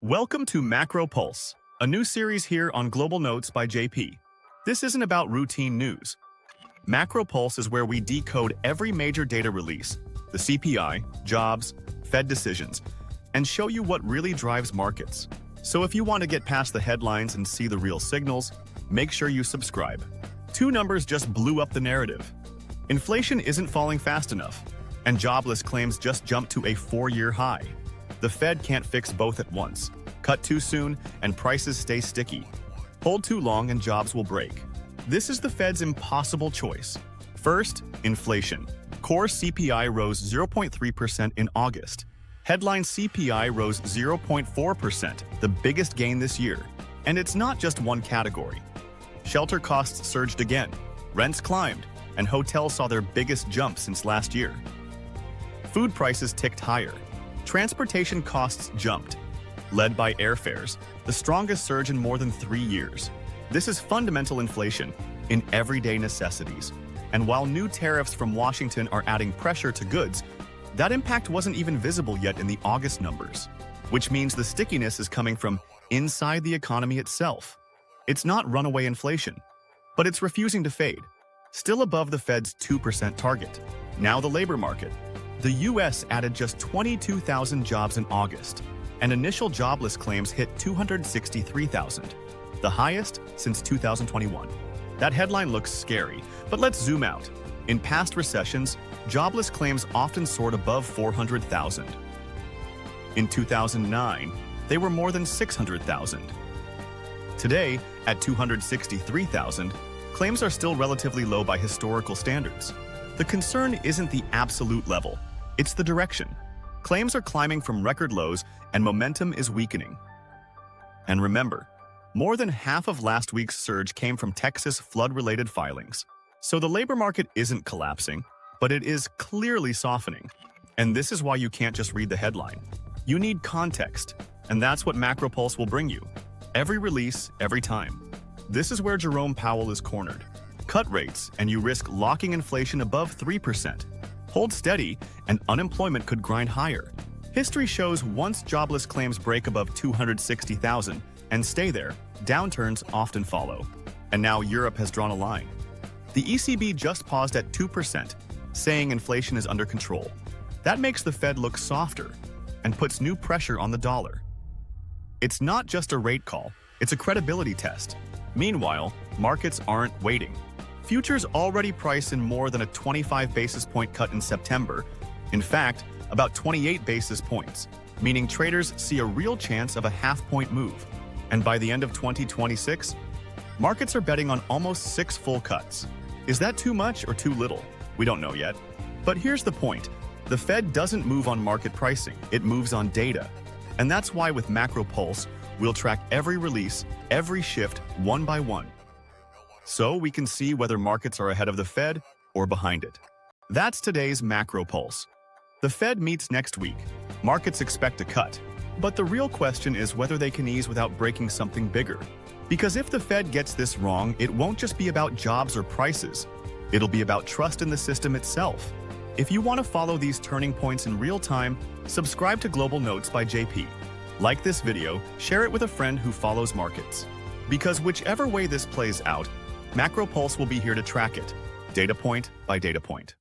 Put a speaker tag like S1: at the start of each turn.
S1: Welcome to Macro Pulse, a new series here on Global Notes by JP. This isn't about routine news. Macro Pulse is where we decode every major data release, the CPI, jobs, Fed decisions, and show you what really drives markets. So if you want to get past the headlines and see the real signals, make sure you subscribe. Two numbers just blew up the narrative. Inflation isn't falling fast enough, and jobless claims just jumped to a 4-year high. The Fed can't fix both at once. Cut too soon, and prices stay sticky. Hold too long, and jobs will break. This is the Fed's impossible choice. First, inflation. Core CPI rose 0.3% in August. Headline CPI rose 0.4%, the biggest gain this year. And it's not just one category. Shelter costs surged again, rents climbed, and hotels saw their biggest jump since last year. Food prices ticked higher. Transportation costs jumped, led by airfares, the strongest surge in more than 3 years. This is fundamental inflation in everyday necessities. And while new tariffs from Washington are adding pressure to goods, that impact wasn't even visible yet in the August numbers, which means the stickiness is coming from inside the economy itself. It's not runaway inflation, but it's refusing to fade, still above the Fed's 2% target. Now the labor market. The U.S. added just 22,000 jobs in August, and initial jobless claims hit 263,000, the highest since 2021. That headline looks scary, but let's zoom out. In past recessions, jobless claims often soared above 400,000. In 2009, they were more than 600,000. Today, at 263,000, claims are still relatively low by historical standards. The concern isn't the absolute level, it's the direction. Claims are climbing from record lows and momentum is weakening. And remember, more than half of last week's surge came from Texas flood-related filings. So the labor market isn't collapsing, but it is clearly softening. And this is why you can't just read the headline. You need context, and that's what Macro Pulse will bring you. Every release, every time. This is where Jerome Powell is cornered. Cut rates, and you risk locking inflation above 3%. Hold steady, and unemployment could grind higher. History shows once jobless claims break above 260,000 and stay there, downturns often follow. And now Europe has drawn a line. The ECB just paused at 2%, saying inflation is under control. That makes the Fed look softer and puts new pressure on the dollar. It's not just a rate call, it's a credibility test. Meanwhile, markets aren't waiting. Futures already price in more than a 25 basis point cut in September. In fact, about 28 basis points, meaning traders see a real chance of a half-point move. And by the end of 2026, markets are betting on almost 6 full cuts. Is that too much or too little? We don't know yet. But here's the point. The Fed doesn't move on market pricing, it moves on data. And that's why with Macro Pulse, we'll track every release, every shift, one by one. So we can see whether markets are ahead of the Fed or behind it. That's today's Macro Pulse. The Fed meets next week. Markets expect a cut. But the real question is whether they can ease without breaking something bigger. Because if the Fed gets this wrong, it won't just be about jobs or prices. It'll be about trust in the system itself. If you want to follow these turning points in real time, subscribe to Global Notes by JP. Like this video, share it with a friend who follows markets. Because whichever way this plays out, Macro Pulse will be here to track it, data point by data point.